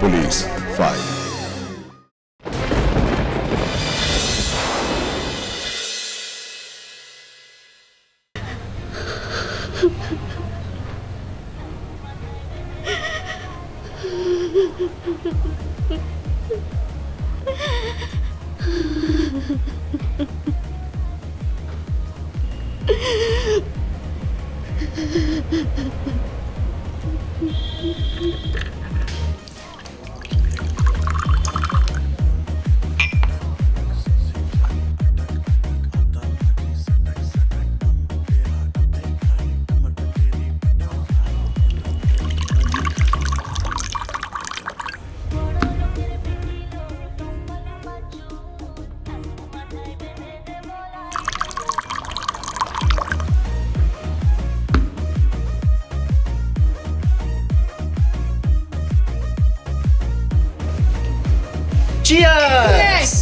Police file. Cheers!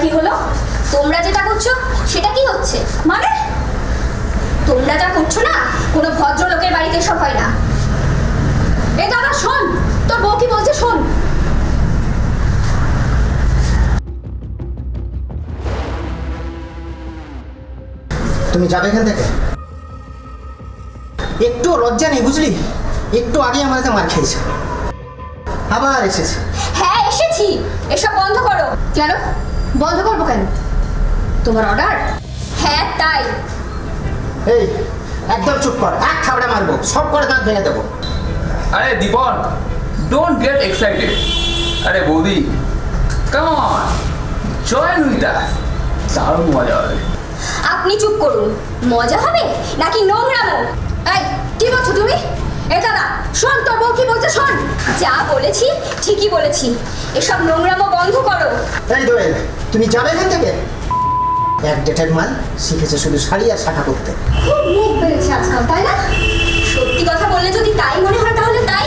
কি হলো? তোমরা যেটা করছো সেটা কি হচ্ছে? মানে তোমরা যা করছো না কোনো ভদ্রলোকের বাড়িতে সব হয় না। এ দাদা শোন, তোর বউ কি বলছে শোন। তুমি যাবে এখান থেকে? একটু লজ্জা নেই বুঝলি? একটু আগে আমাদের মার খেয়েছে, আবার এসেছে। হ্যাঁ এসেছি, এসব বন্ধ করো। কেন বন্ধ করবো কেন? তোমার অর্ডার? হ্যাঁ তাই। এই একদম চুপ কর, এক থাবড়া মারবো, সব করে দাঁত ভেঙে দেবো। আরে দীপন, ডোন্ট গেট এক্সাইটেড। আরে বৌদি, come on, join with us, দারুণ মজা হবে। আপনি চুপ করুন। মজা হবে নাকি নোংরামো? এই কি বলছো তুমি? এ দাদা শোন, তোর বউ কি বলছে শোন। যা বলেছি ঠিকই বলেছি, এসব নোংরামো বন্ধ করো। এই দোয়েল, তুমি যাবে এখান থেকে? এক ডেটের মাল শিখেছে শুধু শাড়ি আর শাখা করতে। খুব মুখ বেড়েছে আজকাল, তাই না? সত্যি কথা বললে যদি তাই মনে হয় তাহলে তাই।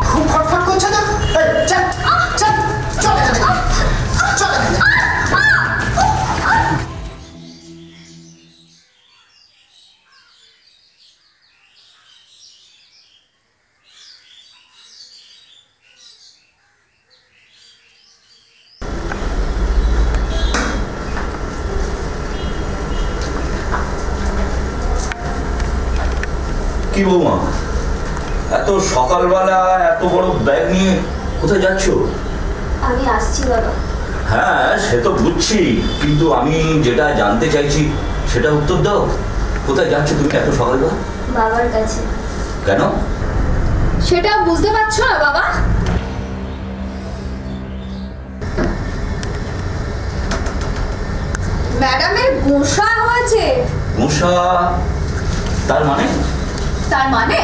খুব ফটফট করছে না? এই চল চল চল এখান থেকে, চল এখান থেকে। কি বৌমা, এত সকালবেলা এত বড় ব্যাগ নিয়ে কোথায় যাচ্ছ? আমি আসছি বাবা। হ্যাঁ সে তো বুঝছি, কিন্তু আমি যেটা জানতে চাইছি সেটা উত্তর দাও। কোথায় যাচ্ছ তুমি এত সকালবেলা? বাবার কাছে। কেন? সেটা বুঝতে পারছো না বাবা? ম্যাডামের গোসা হয়েছে। গোসা? তার মানে? তার মানে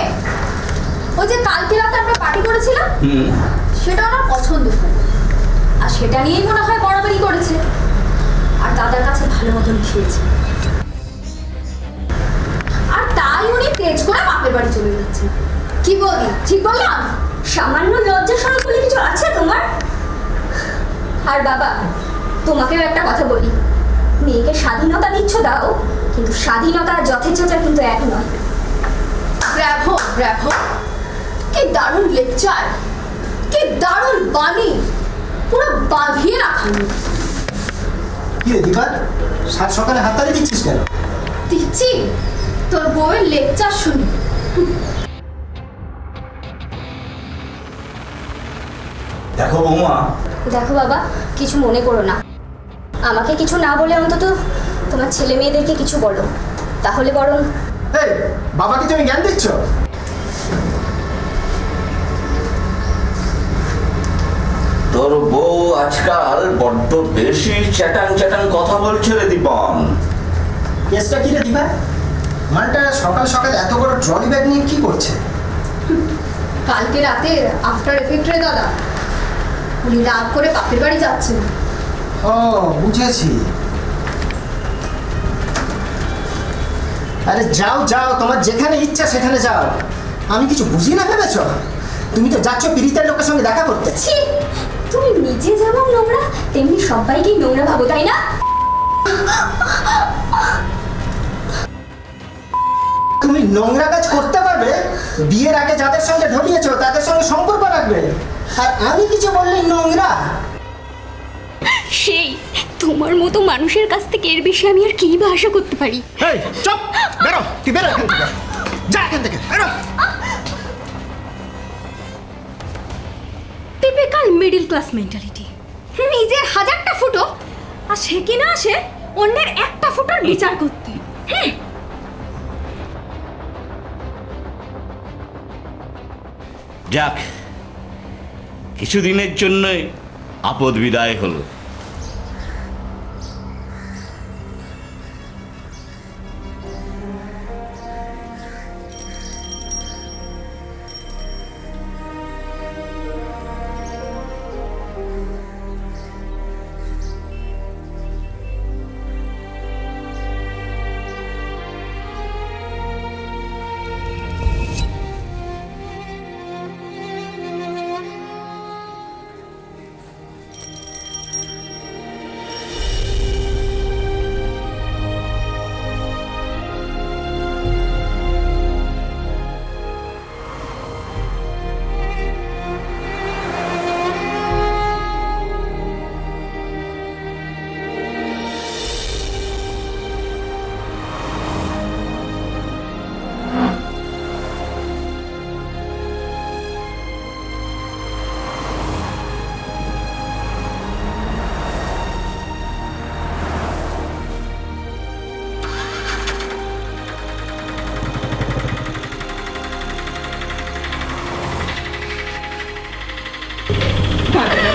ও যে যে কালকে রাতে আমরা পার্টি করেছিলাম সেটা ওনার পছন্দ হয়, আর সেটা নিয়েই মনে হয় বরাবরই করেছে, আর দাদার কাছে ভালো মতন খেয়েছে, আর তাই উনি তেজ করে বাপের বাড়ি চলে যাচ্ছে। কি বলি, ঠিক বললাম? সামান্য লজ্জা শরম বলে কিছু আছে তোমার? আর বাবা, তোমাকেও একটা কথা বলি, মেয়েকে স্বাধীনতা দিচ্ছ দাও, কিন্তু স্বাধীনতা আর যথেচ্ছতা কিন্তু এক নয়। ব্র্যাভো ব্র্যাভো, কি দারুণ লেকচার, কি দারুণ বাণী, পুরো বাঁধিয়ে রাখানো। কি রে দীপা, সাত সকালে হাততালি দিচ্ছিস কেন? দিচ্ছি তোর বউয়ের লেকচার শুনি। দেখো বৌমা, দেখো বাবা, কিছু মনে করো না, আমাকে কিছু না বলে অন্তত তোমার ছেলে মেয়েদেরকে কিছু বলো, তাহলে বরং। এই বাবাকে তুমি জ্ঞান দিচ্ছ? তোর বউ আজকাল বড্ড বেশি চ্যাটাং চ্যাটাং কথা বলছে রে দীপন। কেসটা কি রে দীপা? মালটা সকাল সকাল এত বড় ট্রলি ব্যাগ নিয়ে কি করছে? কালকে রাতে আফটার এফেক্ট রে দাদা, উনি রাগ করে বাপের বাড়ি যাচ্ছেন। ও বুঝেছি। আরে যাও যাও, তোমার যেখানে ইচ্ছা সেখানে যাও, আমি কিছু বুঝি না ভেবেছ? তুমি তো যাচ্ছ পীড়িতের লোকের সঙ্গে দেখা করতে। ছি, তুমি নিজে যেমন নোংরা তেমনি সবাইকেই নোংরা ভাবো, তাই না? তুমি নোংরা কাজ করতে পারবে? বিয়ের আগে যাদের সঙ্গে ঢলিয়েছ তাদের সঙ্গে সম্পর্ক রাখবে, আর আমি কিছু বললে নোংরা? সেই তোমার মতো মানুষের কাছ থেকে এর বেশি আমি আর কি বা আশা করতে পারি? এই চুপ, বেরো, তুই বেরো এখান থেকে, যা এখান থেকে, বেরো। টিপিক্যাল মিডল ক্লাস মেন্টালিটি, নিজের হাজারটা ফুটো আর সে কিনা আসে অন্যের একটা ফুটোর বিচার করতে। যাক, কিছুদিনের জন্যই আপদ বিদায় হলো।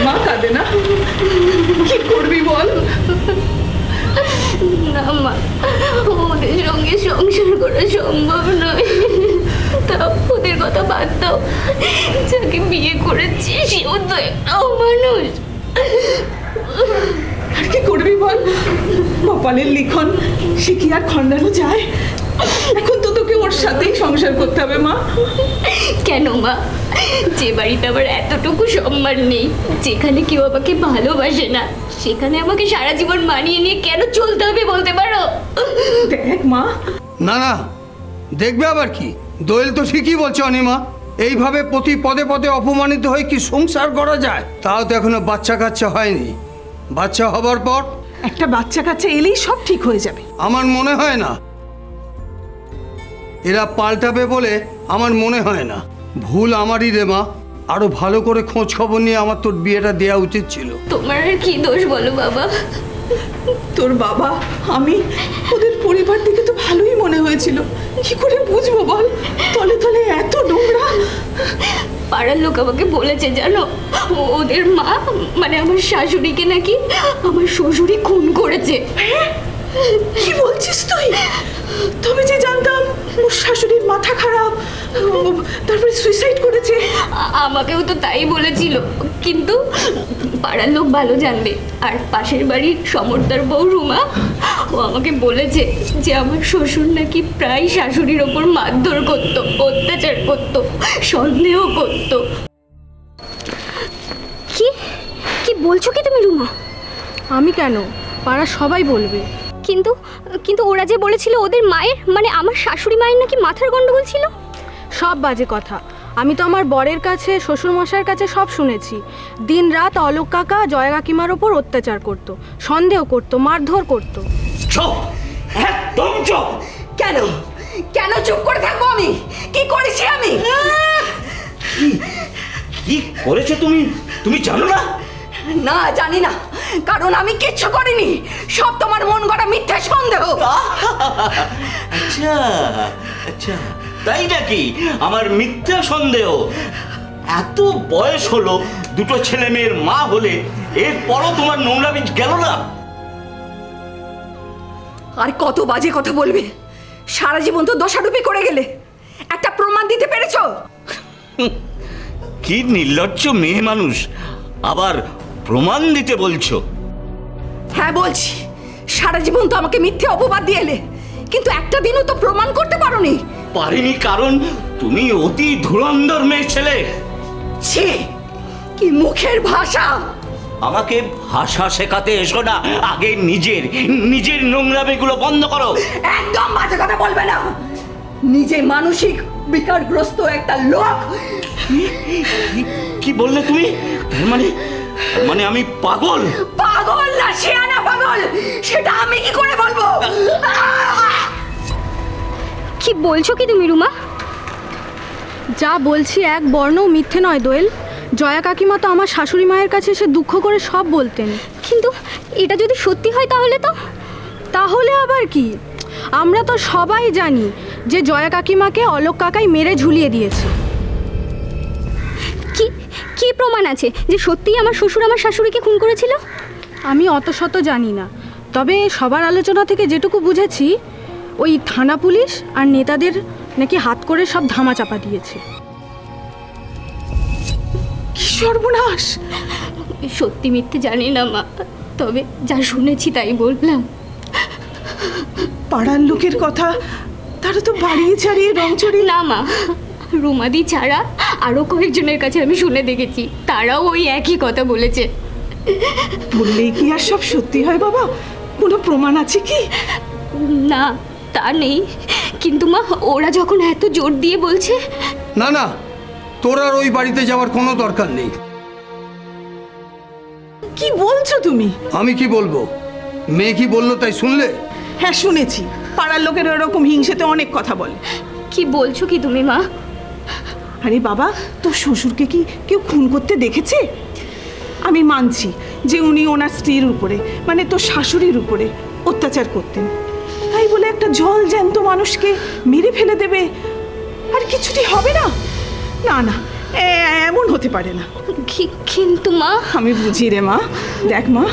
মা কাঁদে না, কি করবি বল? না মা, ওদের সঙ্গে সংসার করা সম্ভব নয়, তা ওদের কথা বাদ দাও, যাকে বিয়ে করেছি সেও তো একটা মানুষ। আর কি করবি বল? কপালের লিখন সে কি আর খণ্ডানো যায়? এখন তো তোকে ওর সাথেই সংসার করতে হবে মা। কেন মা, যে বাড়িতে আবার এতটুকু সম্মান নেই, যেখানে কেউ আমাকে ভালোবাসে না, সেখানে আমাকে সারা জীবন মানিয়ে নিয়ে কেন চলতে হবে বলতে পারো? দেখ মা, না না, দেখবে আবার কি? দোয়েল তো ঠিকই বলছে অনিমা, এইভাবে প্রতি পদে পদে অপমানিত হয়ে কি সংসার করা যায়? তাও তো এখনো বাচ্চা কাচ্চা হয়নি, বাচ্চা হবার পর একটা বাচ্চা কাচ্চা এলেই সব ঠিক হয়ে যাবে। আমার মনে হয় না এরা পাল্টাবে বলে, আমার মনে হয় না। ভুল আমারই রে মা, আরো ভালো করে খোঁজ খবর নিয়ে আমার তোর বিয়েটা দেওয়া উচিত ছিল। তোমার আর কি দোষ বলো বাবা? তোর বাবা আমি ওদের পরিবার থেকে তো ভালোই মনে হয়েছিল, কি করে বুঝবো বল? তলে তলে এত নোংরা। পাড়ার লোক আমাকে বলেছে জানো, ওদের মা মানে আমার শাশুড়িকে নাকি আমার শ্বশুরই খুন করেছে। কি বলছিস তুই? তবে যে জানতাম ওর শাশুড়ির মাথা খারাপ, তারপরে সুইসাইড করেছে। আমাকেও তো তাই বলেছিল, কিন্তু পাড়ার লোক ভালো জানবে। আর পাশের বাড়ির সমর্দার বউ রুমা, ও আমাকে বলেছে যে আমার শ্বশুর নাকি প্রায় শাশুড়ির ওপর মারধর করতো, অত্যাচার করতো, সন্দেহ করতো। কি কি বলছো কি তুমি রুমা? আমি কেন, পাড়া সবাই বলবে। কিন্তু কিন্তু ওরা যে বলেছিল ওদের মায়ের, মানে আমার শাশুড়ি মায়ের নাকি মাথার গন্ডগোল ছিল। সব বাজে কথা। আমি তো আমার বরের কাছে, শ্বশুরমশাইয়ের কাছে সব শুনেছি। দিন রাত অলোক কাকা জয়া কাকিমার ওপর অত্যাচার করতো, সন্দেহ করতো, মারধর করতো। চুপ, একদম চুপ। কেন কেন চুপ করে থাকবো আমি? কি করেছি আমি? কি করেছো তুমি? তুমি জানো না? না, জানি না, কারণ আমি কিচ্ছু করিনি। সব তোমার মন গড়া মিথ্যা সন্দেহ। আচ্ছা আচ্ছা, তাই নাকি? আমার মিথ্যা সন্দেহ? এত বয়স হলো, দুটো ছেলে মেয়ের মা হলে, এরপরও তোমার নোংরামি গেল না? আর কত বাজে কথা বলবে? সারা জীবন তো দোষারোপি করে গেলে, একটা প্রমাণ দিতে পেরেছো? কি নির্লজ্জ মেয়ে মানুষ, আবার প্রমাণ দিতে বলছো? হ্যাঁ বলছি, সারা জীবন তো আমাকে মিথ্যে অপবাদ দিয়ে এলে, কিন্তু একটা দিনও তো প্রমাণ করতে পারোনি। পারিনি কারণ তুমি অতি ধুরন্ধর মেয়ে ছেলে। ছি, কি মুখের ভাষা! আমাকে ভাষা শেখাতে এসো না, আগে নিজের নোংরামিগুলো বন্ধ করো। একদম বাজে কথা বলবে না। নিজে মানসিক বিকারগ্রস্ত একটা লোক। কি বললে তুমি? মানে আমি পাগল? পাগল না শিয়ানা পাগল, সেটা আমি কি করে বলবো? কি বলছো কি তুমি রুমা? যা বলছি এক বর্ণও মিথ্যে নয় দোয়েল। জয়া কাকিমা তো আমার শাশুড়ি মায়ের কাছে এসে দুঃখ করে সব বলতেন। কিন্তু এটা যদি সত্যি হয় তাহলে আবার কি? আমরা তো সবাই জানি যে জয়া কাকিমাকে অলোক কাকাই মেরে ঝুলিয়ে দিয়েছে। কি কি প্রমাণ আছে যে সত্যিই আমার শ্বশুর আমার শাশুড়িকে খুন করেছিল? আমি অত শত জানি না, তবে সবার আলোচনা থেকে যেটুকু বুঝেছি, ওই থানা পুলিশ আর নেতাদের নাকি হাত করে সব ধামাচাপা দিয়েছে। কি সর্বনাশ! সত্যি মিথ্যে জানি না মা, তবে যা শুনেছি তাই বললাম। পাড়ার লোকের কথা তারা তো বাড়িয়ে ছাড়িয়ে রং চড়িয়ে। না মা, রুমাদি ছাড়া আরও কয়েকজনের কাছে আমি শুনে দেখেছি, তারাও ওই একই কথা বলেছে। বললেই কি আর সব সত্যি হয় বাবা? কোনো প্রমাণ আছে কি? না, তা নেই, কিন্তু মা ওরা যখন এত জোর দিয়ে বলছে। না না, তোর আর ওই বাড়িতে যাওয়ার কোনো দরকার নেই। কি বলছো তুমি? আমি কি বলবো? মেয়ে কি বললো তাই শুনলে? হ্যাঁ শুনেছি, পাড়ার লোকের এরকম হিংসেতে অনেক কথা বলে। কি বলছো কি তুমি মা? আরে বাবা, তোর শ্বশুরকে কি কেউ খুন করতে দেখেছে? আমি মানছি যে উনি ওনার স্ত্রীর উপরে, মানে তোর শাশুড়ির উপরে অত্যাচার করতেন, তাই বলে একটা জল জ্যান্ত মানুষকে মেরে ফেলে দেবে আর কিছুটি হবে না? না না, এমন হতে পারে না। কিন্তু মা, আমি বুঝি রে মা। দেখ মা,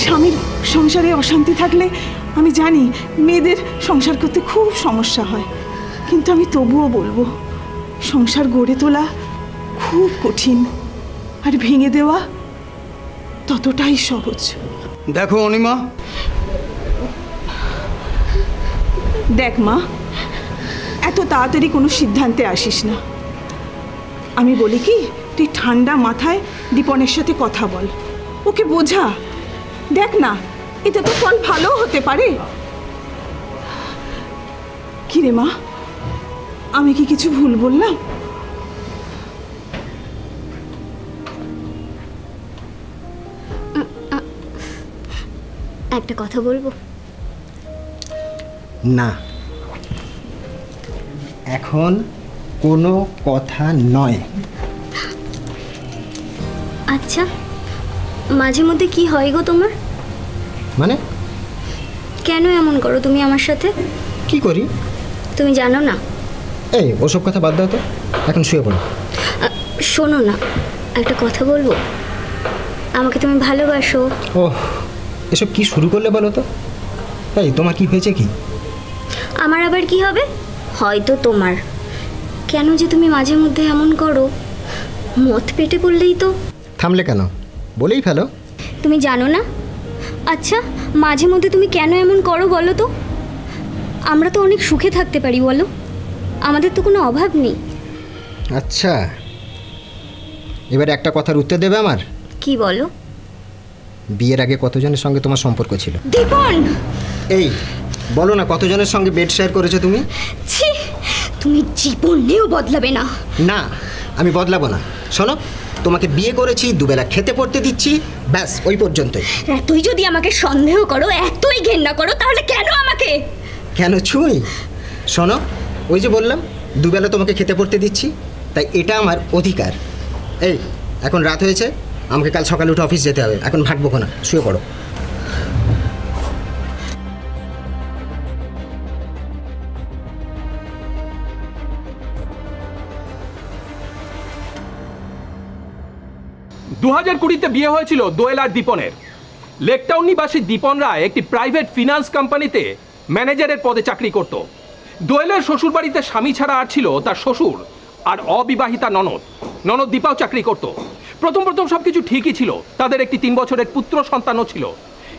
স্বামীর সংসারে অশান্তি থাকলে আমি জানি মেয়েদের সংসার করতে খুব সমস্যা হয়, কিন্তু আমি তবুও বলবো সংসার গড়ে তোলা খুব কঠিন, আর ভেঙে দেওয়া ততটাই সহজ। দেখো অনিমা, দেখ মা, এত তাড়াতাড়ি কোনো সিদ্ধান্তে আসিস না। আমি বলি কি, তুই ঠান্ডা মাথায় দীপনের সাথে কথা বল, ওকে বোঝা। দেখ না, এতে তো ফল ভালো হতে পারে। কি রে মা, আমি কি কিছু ভুল বললাম? একটা কথা বলবো? না, এখন কোনো কথা নয়। আচ্ছা, মাঝে মধ্যে কি হয় গো তোমার? মানে? কেন এমন করো তুমি আমার সাথে? কি করি তুমি জানো না? এই ওসব কথা বাদ দাও তো, এখন শুয়ে পড়ো। শোনো না, একটা কথা বলবো। আমাকে তুমি ভালোবাসো? ও, এসব কি শুরু করলে বলো তো? এই তোমার কি হয়েছে কি? আমার আবার কি হবে? হয়তো তোমার। কেন যে তুমি মাঝে মধ্যে এমন করো? মদ পেটে পড়লেই তো। থামলে কেন? বলেই ফেলো। তুমি জানো না? আচ্ছা, মাঝে মধ্যে তুমি কেন এমন করো বলো তো? আমরা তো অনেক সুখে থাকতে পারি, বলো? আমাদের তো কোনো অভাব নেই। আচ্ছা, এবার একটা কথার উত্তর দেবে আমার? কি বলো? বিয়ের আগে কতজনের সঙ্গে তোমার সম্পর্ক ছিল? দীপন! এই বলো না, কতজনের সঙ্গে বেড শেয়ার করেছো তুমি? ছি, তুমি জীবনেও বদলাবে না। না, আমি বদলাবো না। শোনো, তোমাকে বিয়ে করেছি, দুবেলা খেতে পড়তে দিচ্ছি, ব্যাস ওই পর্যন্তই। এতই যদি আমাকে সন্দেহ করো, এতই ঘেন্না করো, তাহলে কেন আমাকে? কেন ছুঁই? শোনো, ওই যে বললাম দুবেলা তোমাকে খেতে পড়তে দিচ্ছি, তাই এটা আমার অধিকার। এই এখন রাত হয়েছে, আমাকে কাল সকালে উঠে অফিস যেতে হবে। এখন ভাগবো না, শুয়ে পড়ো। দু 2020-তে বিয়ে হয়েছিল দোয়েল আর দীপনের। লেকটাউন নিবাসী দীপন রায় একটি প্রাইভেট ফিনান্স কোম্পানিতে ম্যানেজারের পদে চাকরি করত। দোয়েলের শ্বশুরবাড়িতে স্বামী ছাড়া আর ছিল তার শ্বশুর আর অবিবাহিতা ননদ। ননদ দীপাও চাকরি করত। প্রথম সব কিছু ঠিকই ছিল, তাদের একটি 3 বছরের পুত্র সন্তানও ছিল।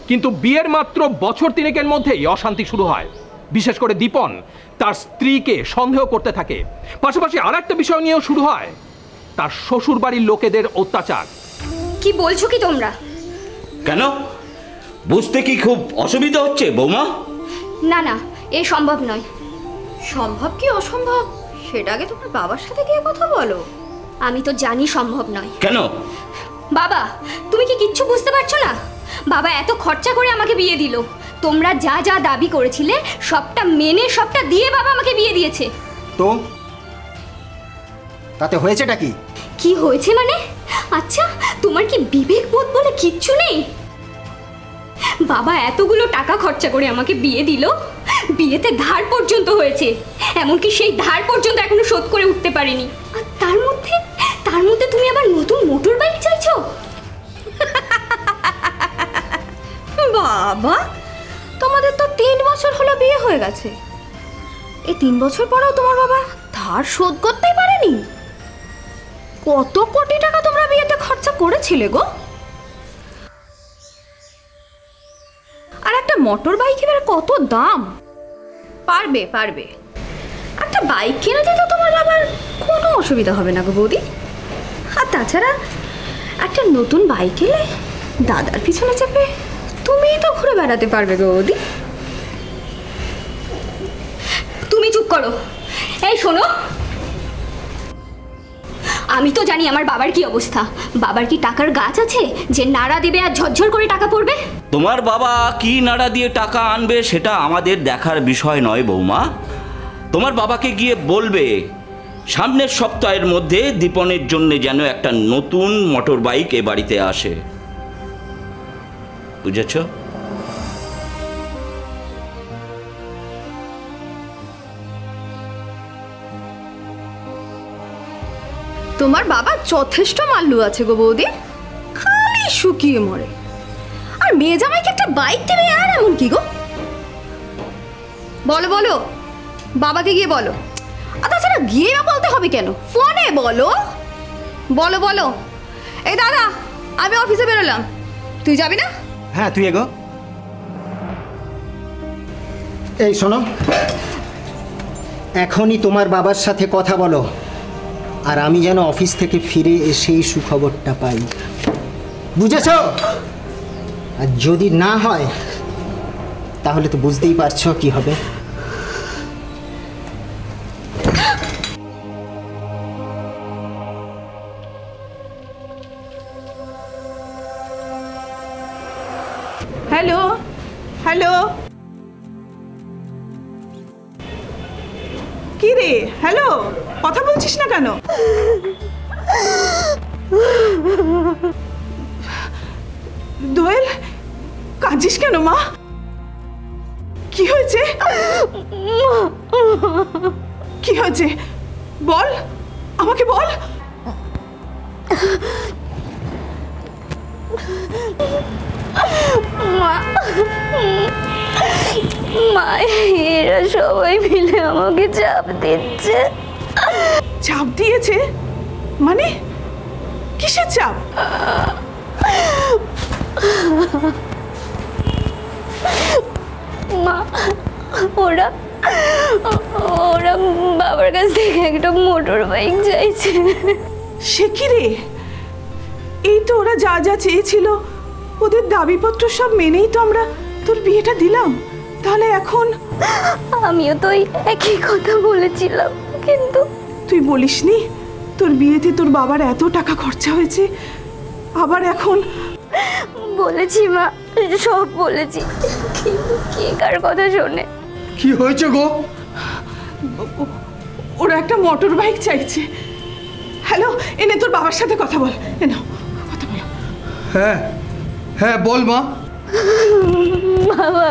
কিন্তু বিয়ের মাত্র বছর 3-এর মধ্যেই অশান্তি শুরু হয়। বিশেষ করে দীপন তার স্ত্রীকে সন্দেহ করতে থাকে। পাশাপাশি আর একটা বিষয় নিয়েও শুরু হয় তার শ্বশুরবাড়ির লোকেদের অত্যাচার। কি বলছো কি তোমরা? কেন, বুঝতে কি খুব অসুবিধা হচ্ছে বৌমা? না না, এ সম্ভব নয়। সম্ভব কি অসম্ভব সেটা আগে তোমার বাবার সাথে গিয়ে কথা বলো। আমি তো জানি সম্ভব নয়। কেন? বাবা, তুমি কি কিচ্ছু বুঝতে পারছো না? বাবা এত খরচা করে আমাকে বিয়ে দিল। তোমরা যা যা দাবি করেছিলে সবটা মেনে, সবটা দিয়ে বাবা আমাকে বিয়ে দিয়েছে। তো তাতে হয়েছেটা কি? কি হয়েছে মানে? আচ্ছা, তোমার কি বিবেক বোধ বলে কিচ্ছু নেই? বাবা এতগুলো টাকা খরচা করে আমাকে বিয়ে দিল, বিয়েতে ধার পর্যন্ত হয়েছে, এমনকি সেই ধার পর্যন্ত এখনো শোধ করে উঠতে পারিনি। আর তার মধ্যে তুমি আবার নতুন মোটর বাইক চাইছো? বাবা, তোমাদের তো 3 বছর হলো বিয়ে হয়ে গেছে। এই 3 বছর পরেও তোমার বাবা ধার শোধ করতেই পারেনি। কত কোটি টাকা তোমরা বিয়েতে খরচা করেছিলে গো? আর একটা মোটর বাইকের কত দাম? পারবে একটা বাইক কিনে দিতে তোমার বাবার কোনো অসুবিধা হবে না গো বৌদি। আর তাছাড়া একটা নতুন বাইক এলে দাদার পিছনে চেপে তুমিই তো ঘুরে বেড়াতে পারবে গো বৌদি। তুমি চুপ করো। এই শোনো, আমি তো জানি আমার বাবার কি অবস্থা। বাবার কি টাকার গাছ আছে যে নাড়া দেবে আর ঝরঝর করে টাকা পড়বে? তোমার বাবা কি নাড়া দিয়ে টাকা আনবে সেটা আমাদের দেখার বিষয় নয় বৌমা। তোমার বাবাকে গিয়ে বলবে সামনের সপ্তাহের মধ্যে দীপনের জন্য যেন একটা নতুন মোটর বাইক এ বাড়িতে আসে, বুঝেছ? তোমার বাবা যথেষ্ট মাল্লু আছে গো বৌদি, খালি শুকিয়ে মরে। আর মেয়ে জামাইকে একটা বাইক দেবে, আর এমন কি গো? বলো বাবাকে গিয়ে বলো। আর তাছাড়া গিয়ে বলতে হবে কেন, ফোনে বলো। এই দাদা, আমি অফিসে বেরোলাম, তুই যাবি না? হ্যাঁ, তুই এগো। এই শোনো, এখনই তোমার বাবার সাথে কথা বলো, আর আমি যেন অফিস থেকে ফিরে এসেই সুখবরটা পাই, বুঝেছ? আর যদি না হয় তাহলে তো বুঝতেই পারছো কি হবে। হ্যালো হ্যালো, কি রে? হ্যালো, কথা বলছিস না কেন? দোয়েল, কাঁদছিস কেন মা? কি হয়েছে? কি হয়েছে বল, আমাকে বল। মা মা, এরা সবাই মিলে আমাকে চাপ দিচ্ছে। চাপ দিয়েছে মানে? কিসের চাপ? মা, ওরা বাবার কাছ থেকে একটা মোটর বাইক চাইছে। সে কি রে? এই তো ওরা যা যা চেয়েছিল, ওদের দাবিপত্র সব মেনেই তো আমরা তোর বিয়েটা দিলাম। তাহলে এখন? আমিও তো একই কথা বলেছিলাম, কিন্তু তুই বলিসনি তোর বিয়েতে তোর বাবার এত টাকা খরচা হয়েছে, আবার এখন? বলেছি মা, সব বলেছি, কিন্তু কে কার কথা শোনে? কি হয়েছে গো? ওরা একটা মোটর বাইক চাইছে। হ্যালো, এনে তোর বাবার সাথে কথা বল। এনে কথা বল। হ্যাঁ হ্যাঁ, বল মা। বাবা,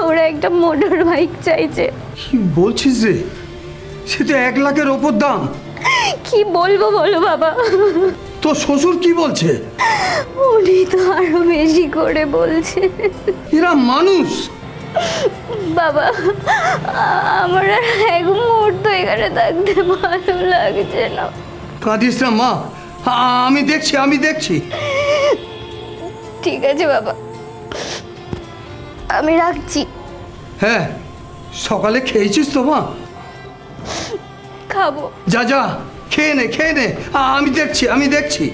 ওরা একটা মোটর বাইক চাইছে। কি বলছিস রে? সে তো 1 লাখের ওপর দাম। কি বলবো বলো বাবা? তোর শ্বশুর কি বলছে? উনি তো আরো বেশি করে বলছে। এরা মানুষ। বাবা, আমার আর এক মুহূর্ত এখানে থাকতে ভালো লাগছে না। কাঁদিস না মা, আমি দেখছি। ঠিক আছে বাবা, আমি রাখছি। হ্যাঁ, সকালে খেয়েছিস তো মা? খাবো। যা খেয়ে নে। আমি দেখছি।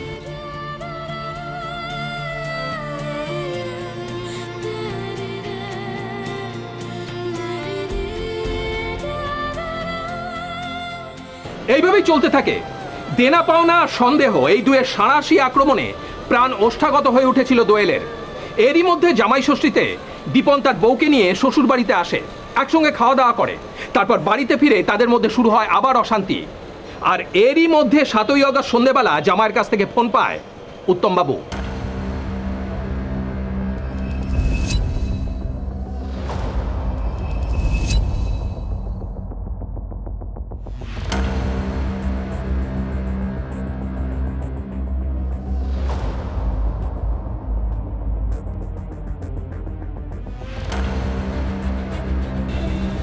এইভাবেই চলতে থাকে। দেনা পাওনা সন্দেহ এই দুয়ের সাঁড়াশি আক্রমণে প্রাণ ওষ্ঠাগত হয়ে উঠেছিল দোয়েলের। এরই মধ্যে জামাই ষষ্ঠীতে দীপন তার বউকে নিয়ে শ্বশুর বাড়িতে আসে, একসঙ্গে খাওয়া দাওয়া করে। তারপর বাড়িতে ফিরে তাদের মধ্যে শুরু হয় আবার অশান্তি। আর এরই মধ্যে 7ই আগস্ট সন্ধ্যেবেলা জামাইয়ের কাছ থেকে ফোন পায় উত্তমবাবু।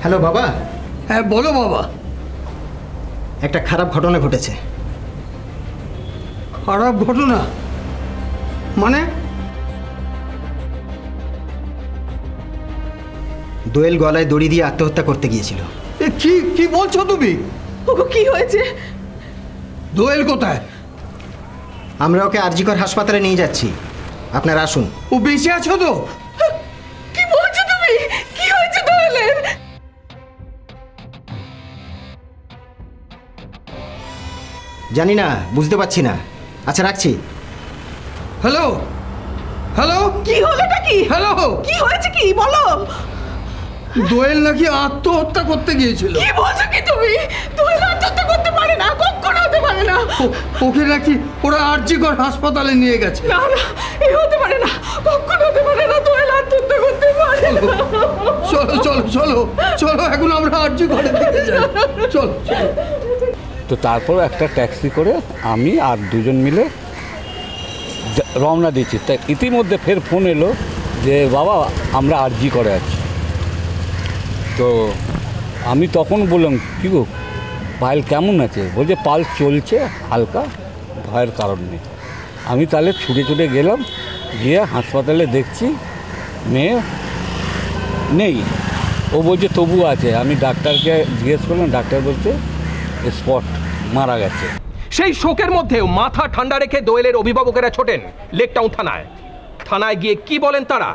হ্যালো বাবা। হ্যাঁ বলো বাবা। একটা খারাপ ঘটনা ঘটেছে। খারাপ ঘটনা মানে? দোয়েল গলায় দড়ি দিয়ে আত্মহত্যা করতে গিয়েছিল। এ কি বলছো তুমি? ওগো, কি হয়েছে? দোয়েল কোথায়? আমরা ওকে আরজিকর হাসপাতালে নিয়ে যাচ্ছি, আপনারা আসুন। ও বেঁচে আছো তো? কি বলছো তুমি? কি হয়েছে দোয়েলের? জানি না, বুঝতে পারছি না। আচ্ছা, রাখছি। হ্যালো। কি হলোটা কি? হ্যালো, কি হয়েছে কি বলো? দোয়েল নাকি আত্মহত্যা করতে গিয়েছিল। কি বলছো কি তুমি? দোয়েল আত্মহত্যা করতে পারে না, কখনো হতে পারে না। ওকে নাকি ওরা আরজিকর হাসপাতালে নিয়ে গেছে। না, এ হতে পারে না, কখনো হতে পারে না। দোয়েল আত্মহত্যা করতে পারে না। চলো, এখন আমরা আরজিকরের দিকে যাই। চলো। তো তারপর একটা ট্যাক্সি করে আমি আর দুজন মিলে রওনা দিচ্ছি। তা ইতিমধ্যে ফের ফোন এলো যে বাবা আমরা আরজি করে আছি। তো আমি তখন বললাম কী গো, পায়েল কেমন আছে? বলছে পালস চলছে হালকা, ভয়ের কারণ নেই। আমি তাহলে ছুটে গেলাম, গিয়ে হাসপাতালে দেখছি মেয়ে নেই। ও বলছে তবু আছে। আমি ডাক্তারকে জিজ্ঞেস করলাম, ডাক্তার বলছে স্পট মারা গেছে। সেই শোকের মধ্যেও মাথা ঠান্ডা রেখে দোয়েলের অভিভাবকেরা ছোটেন লেকটাউন থানায় গিয়ে কি বলেন তারা?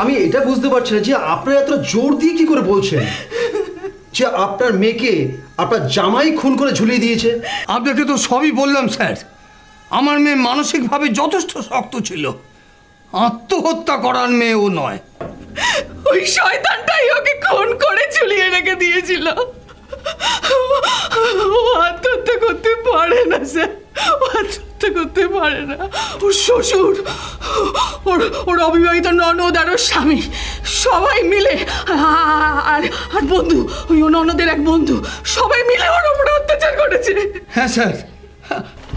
আমি এটা বুঝতে পারছি না যে আপনারা এত জোর দিয়ে কি করে বলছেন যে আপনার মেয়েকে আপনার জামাই খুন করে ঝুলিয়ে দিয়েছে। আপনাকে তো সবই বললাম স্যার। আমার মেয়ে মানসিকভাবে যথেষ্ট শক্ত ছিল, আত্মহত্যা করার মেয়ে ও নয়। ওই শয়তানটাই ওকে খুন করে ঝুলিয়ে রেখে দিয়েছিল। ও আত্মহত্যা করতে পারে না স্যার, ও আত্মহত্যা করতে পারে না। ওর শ্বশুর, ওর অবিবাহিত ননদ আর ওর স্বামী সবাই মিলে আর আর বন্ধু, ওই ননদের এক বন্ধু, সবাই মিলে ওর উপরে অত্যাচার করেছে। হ্যাঁ স্যার,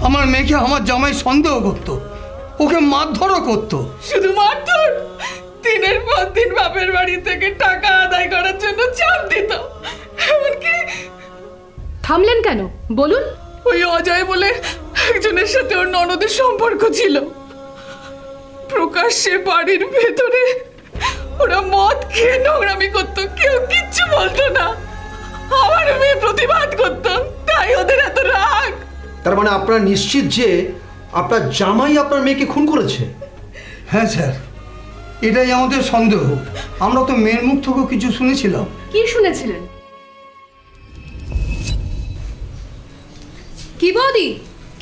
আমার মেয়েকে আমার জামাই সন্দেহ করতো, ওকে মারধরও করতো। শুধু মারধর, দিনের পর দিন বাপের বাড়ি থেকে টাকা আদায় করার জন্য চাপ দিত। এমনকি থামলেন কেন বলুন? ওই অজয় বলে একজনের সাথে ওর ননদের সম্পর্ক ছিল। প্রকাশ্যে বাড়ির ভেতরে ওরা মদ খেয়ে নোংরামি করতো, কেউ কিচ্ছু বলতো না। আমার মেয়ে প্রতিবাদ করতো, তাই ওদের এত রাগ। তার মানে আপনারা নিশ্চিত যে আপনার জামাই আপনার মেয়েকে খুন করেছে? হ্যাঁ স্যার, এটাই আমাদের সন্দেহ। আমরা তো মেয়ের মুখ থেকেও কিছু শুনেছিলাম। কি শুনেছিলেন? কি বৌদি,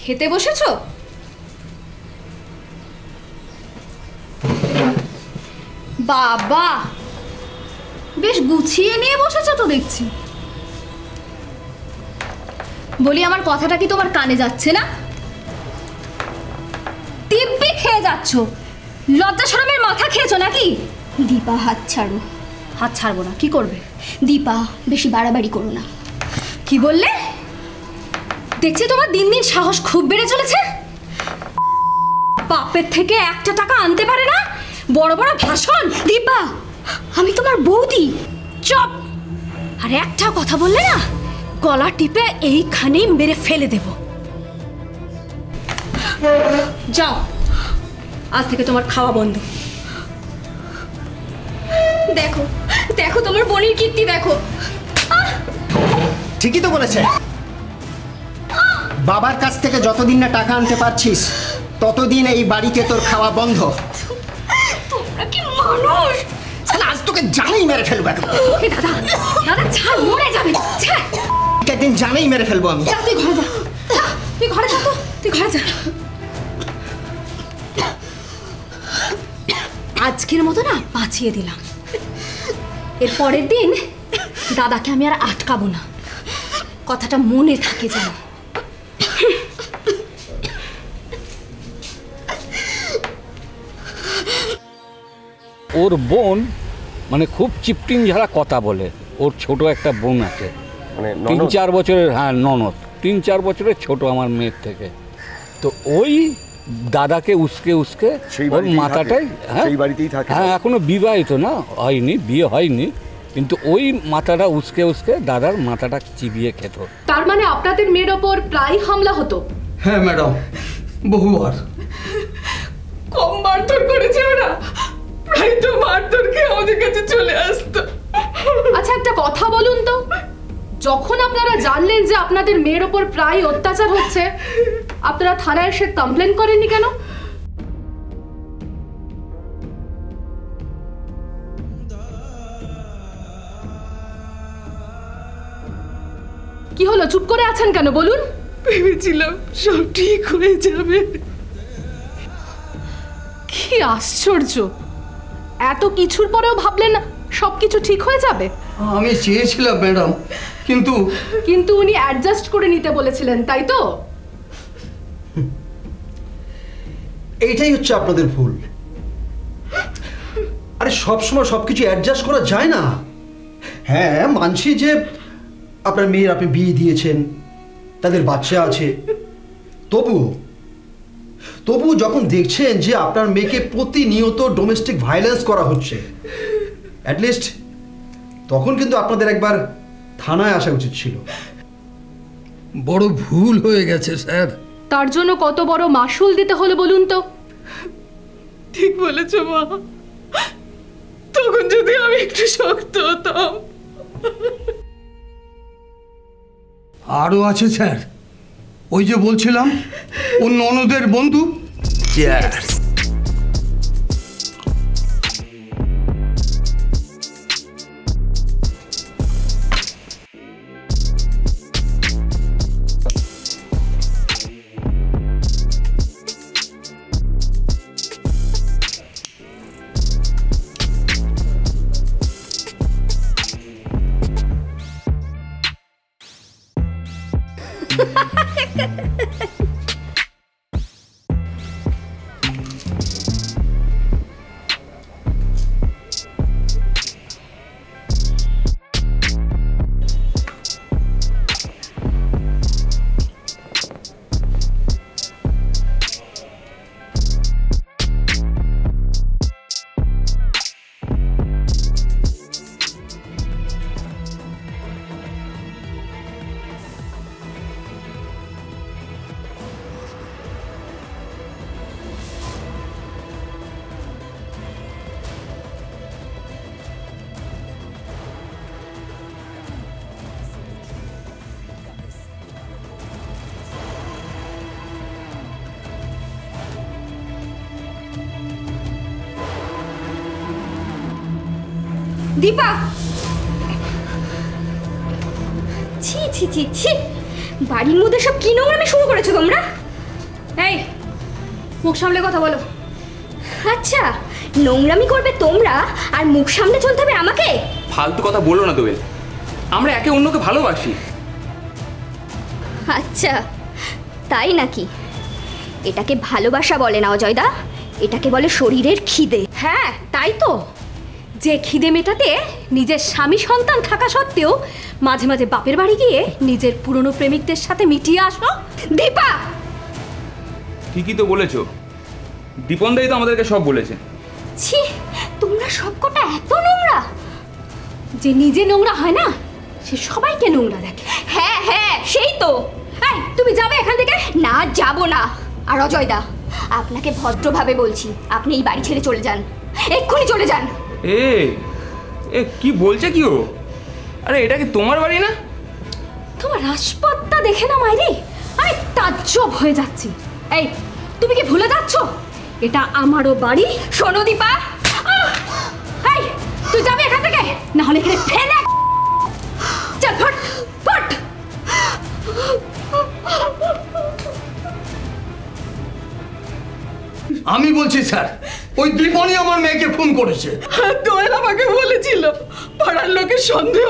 খেতে বসেছো? বাবা, বেশ গুছিয়ে নিয়ে বসেছো তো দেখছি। বলি, আমার কথাটা কি তোমার কানে যাচ্ছে না? দিব্যি খেয়ে যাচ্ছ, লজ্জা শরমের মাথা খেয়েছো নাকি? দীপা, হাত ছাড়ো। হাত ছাড়বো না। কি করবে? দীপা, বেশি বাড়াবাড়ি করো না। কি বললে? দেখছি তোমার দিন দিন সাহস খুব বেড়ে চলেছে। বাপের থেকে একটা টাকা আনতে পারে না, বড় বড় ভাষণ। দীপা, আমি তোমার বৌদি। চুপ! আর একটা কথা বললে না, গলা টিপে এইখানেই মেরে ফেলে দেব। যাও, আজ থেকে তোমার খাওয়া বন্ধ। দেখো দেখো, তোমার বোনের কীর্তি দেখো। ঠিকই তো বলেছে। বাবার কাছ থেকে যতদিন না টাকা আনতে পারছিস ততদিন এই বাড়িতে তোর খাওয়া বন্ধ। তোমরা কি মানুষ? আজ তোকে জানেই মেরে ফেলবো। দাদা, দাদা ছাড়, মরে যাবে। একদিন জানেই মেরে ফেলবো আমি। তুই ঘরে যা, তুই ঘরে যা, তো তুই ঘরে যা। আজকের মতো না বাঁচিয়ে দিলাম। এর পরের দিন দাদাকে আমি আর আটকাবো না, কথাটা মনে থাকে যেন। ওর বোন মানে খুব চিপটিং ঝাড়া কথা বলে। ওর ছোট একটা বোন আছে, মানে 3-4 বছরের। হ্যাঁ, ননদ, 3-4 বছরের ছোট আমার মেয়ের থেকে। তো ওই দাদাকে উস্কে উস্কে ওর মাথাটাই, হ্যাঁ হ্যাঁ, এখনো বিবাহিত না, হয়নি, বিয়ে হয়নি, কিন্তু ওই মাথাটা উস্কে উস্কে দাদার মাথাটা চিবিয়ে খেত। তার মানে আপনাদের মেয়ের ওপর প্রায় হামলা হতো? হ্যাঁ ম্যাডাম, বহুবার। কম মারধর করেছে ওরা, প্রায় তো মারধর খেয়ে আমাদের কাছে চলে আসতো। আচ্ছা, একটা কথা বলুন তো, যখন আপনারা জানলেন যে আপনাদের মেয়ের ওপর প্রায় অত্যাচার হচ্ছে, আপনারা থানায় এসে কমপ্লেন করেননি কেন? কি হলো, চুপ করে আছেন কেন বলুন? ভেবেছিলাম সব ঠিক হয়ে যাবে। কি আশ্চর্য, এত কিছুর পরেও ভাবলেন সবকিছু ঠিক হয়ে যাবে? আমি চেয়েছিলাম ম্যাডাম, কিন্তু উনি অ্যাডজাস্ট করে নিতে বলেছিলেন, তাই তো? এইটাই হচ্ছে আপনাদের ভুল। আরে সবসময় সবকিছু অ্যাডজাস্ট করা যায় না। হ্যাঁ, মানছি যে আপনার মেয়ের আপনি বিয়ে দিয়েছেন, তাদের বাচ্চা আছে, তবুও যখন দেখছেন যে আপনার মেয়েকে প্রতিনিয়ত ডোমেস্টিক ভায়োলেন্স করা হচ্ছে, অ্যাটলিস্ট তখন কিন্তু আপনাদের একবার থানায় আসা উচিত ছিল। বড় ভুল হয়ে গেছে স্যার। তার জন্য কত বড় মাসুল দিতে হলো বলুন তো? ঠিক বলেছ মা, তখন যদি আমি একটু শক্ত হতাম। আরও আছে স্যার, ওই যে বলছিলাম ও ননদের বন্ধু। দীপা, ছি ছি ছি ছি, বাড়ির মধ্যে সব কি নোংরামি শুরু করেছো তোমরা? এই মুখ সামলে কথা বলো। আচ্ছা, নোংরামি করবে তোমরা আর মুখ সামনে চলতে হবে আমাকে? ফালতু কথা বলো না দোয়েল, আমরা একে অন্যকে ভালোবাসি। আচ্ছা তাই নাকি? এটাকে ভালোবাসা বলে না অজয়দা, এটাকে বলে শরীরের খিদে। হ্যাঁ তাই তো, যে খিদে মেটাতে নিজের স্বামী সন্তান থাকা সত্ত্বেও মাঝে মাঝে বাপের বাড়ি গিয়ে নিজের পুরনো প্রেমিকদের সাথে মিটিয়ে আসো। দীপা, ঠিকই তো বলেছো, দীপনদাই তো আমাদেরকে সব বলেছে। ছি, তোমরা সবকটা এত নোংরা। যে নিজে নোংরা হয় না সে সবাইকে নোংরা দেখে। হ্যাঁ হ্যাঁ সেই তো। এই তুমি যাবে এখান থেকে? না যাব না। আর অজয়দা, আপনাকে ভদ্রভাবে বলছি, আপনি এই বাড়ি ছেড়ে চলে যান, এক্ষুনি চলে যান। এ কি বলছে কি ও? আরে এটা কি তোমার বাড়ি না? তোমার রাজপথটা দেখে না মাইরি আমি তাজ্জব হয়ে যাচ্ছি। এই তুমি কি ভুলে যাচ্ছ এটা আমারও বাড়ি? শোনো দীপা, এই তুই যাবি এখান থেকে, না হলে এখানে ফেলে চল ফট ফট। আমি বলছি স্যার, ওই দীপনই আমার মেয়েকে খুন করেছে। দোয়েল আমাকে বলেছিল পাড়ার লোকের সন্দেহ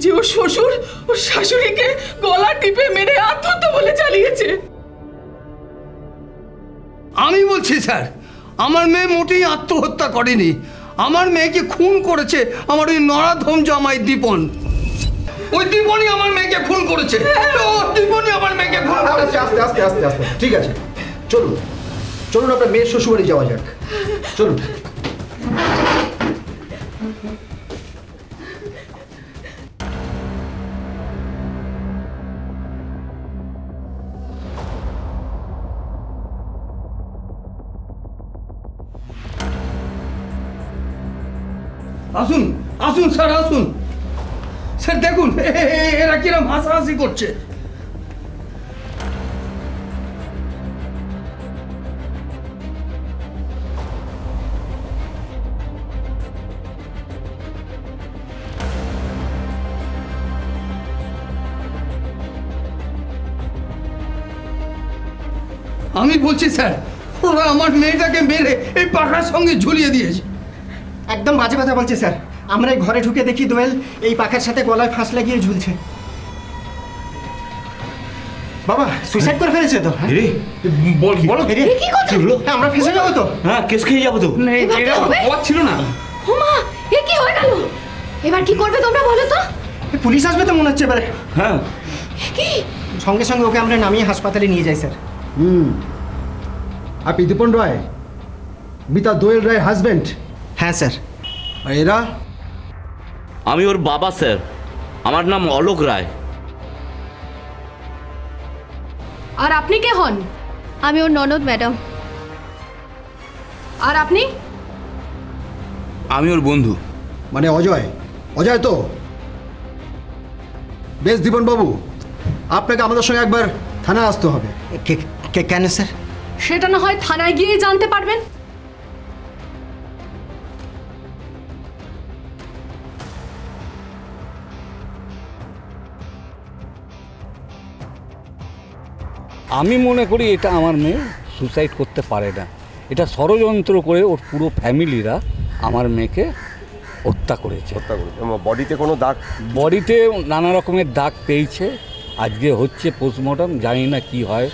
যে ওর শ্বশুর ওর শাশুড়িকে গলা টিপে মেরে আত্মহত্যা বলে চালিয়েছে। আমি বলছি স্যার, আমার মেয়ে মোটেই আত্মহত্যা করেনি, আমার মেয়েকে খুন করেছে আমার ওই নরাধম জামাই দীপন। ওই দীপনই আমার মেয়েকে খুন করেছে। দীপনই আমার মেয়েকে খুন করেছে। আস্তে আস্তে আস্তে আস্তে, ঠিক আছে, চলুন চলুন আপনার মেয়ের শ্বশুরবাড়ি যাওয়া যাক, চলুন। আসুন আসুন স্যার, আসুন স্যার, দেখুন এরা কিরম হাসাহাসি করছে। আমি বলছি স্যার, ওরা আমার মেয়েটাকে মেরে এই পাখার সঙ্গে ঝুলিয়ে দিয়েছে। একদম বাজে কথা বলছে স্যার। আমরা এই ঘরে ঢুকে দেখি দোয়েল এই পাখার সাথে গলায় ফাঁস লাগিয়ে ঝুলছে। বাবা সুইসাইড করে ফেলেছে তো? বলো আমরা ফেসে যাবো তো? হ্যাঁ কেস খেয়ে যাবো তো। ছিল না। ওমা, এ কি হয়ে গেল? এবার কি করবে তোমরা বলো তো? পুলিশ আসবে তো মনে হচ্ছে এবারে। হ্যাঁ কি? সঙ্গে সঙ্গে ওকে আমরা নামিয়ে হাসপাতালে নিয়ে যাই স্যার। আপনি দীপন রায়, মিতা দোয়েল রায়ের হাজবেন্ড? হ্যাঁ স্যার। আর এরা? আমি ওর বাবা স্যার, আমার নাম অলোক রায়। আর আপনি কে হন? আমি ওর ননদ ম্যাডাম। আর আপনি? আমি ওর বন্ধু। মানে অজয়? অজয় তো বেশ। দীপন বাবু, আপনাকে আমাদের সঙ্গে একবার থানায় আসতে হবে। কেন স্যার? সেটা না হয় থানায় গিয়ে জানতে পারবেন। আমি মনে করি এটা আমার মেয়ে সুসাইড করতে পারে না, এটা ষড়যন্ত্র করে ওর পুরো ফ্যামিলিরা আমার মেয়েকে হত্যা করেছে। বডিতে কোনো দাগ? বডিতে নানা রকমের দাগ পেয়েছে, আজকে হচ্ছে পোস্টমর্টম, জানি না কি হয়,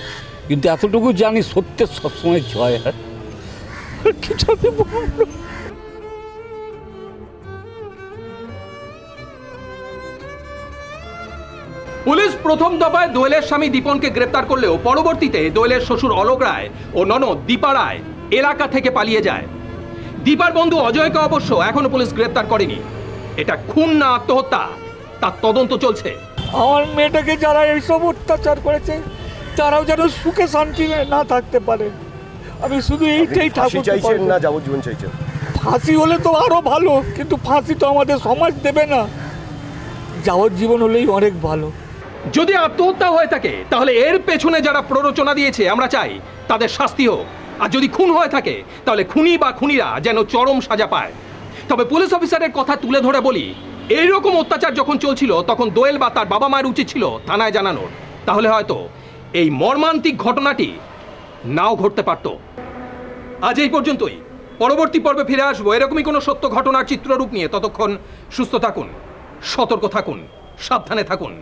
কিন্তু এতটুকু জানি সত্যের সবসময় জয় হয়। কিছু আমি বলবো না। পুলিশ প্রথম দফায় দোয়েলের স্বামী দীপনকে গ্রেপ্তার করলেও পরবর্তীতে দোয়েলের শ্বশুর অলোক রায় ও ননদ দীপা রায় এলাকা থেকে পালিয়ে যায়। দীপার বন্ধু অজয়কে অবশ্য এখনো পুলিশ গ্রেপ্তার করেনি। এটা খুন না আত্মহত্যা তার তদন্ত চলছে। আমার মেয়েটাকে যারা এইসব অত্যাচার করেছে তারাও যেন সুখে শান্তি না থাকতে পারে। আমি শুধু এইটাই ঠাকুর চাইছেন না যাবজ্জীবন চাইছেন? ফাঁসি হলে তো আরো ভালো, কিন্তু ফাঁসি তো আমাদের সমাজ দেবে না। যাবজ্জীবন হলেই অনেক ভালো। যদি আত্মহত্যা হয়ে থাকে তাহলে এর পেছনে যারা প্ররোচনা দিয়েছে আমরা চাই তাদের শাস্তি হোক, আর যদি খুন হয়ে থাকে তাহলে খুনি বা খুনিরা যেন চরম সাজা পায়। তবে পুলিশ অফিসারের কথা তুলে ধরে বলি, এইরকম অত্যাচার যখন চলছিল তখন দোয়েল বা তার বাবা মায়ের উচিত ছিল থানায় জানানোর, তাহলে হয়তো এই মর্মান্তিক ঘটনাটি নাও ঘটতে পারত। আজ এই পর্যন্তই। পরবর্তী পর্বে ফিরে আসবো এরকমই কোনো সত্য ঘটনার চিত্ররূপ নিয়ে। ততক্ষণ সুস্থ থাকুন, সতর্ক থাকুন, সাবধানে থাকুন।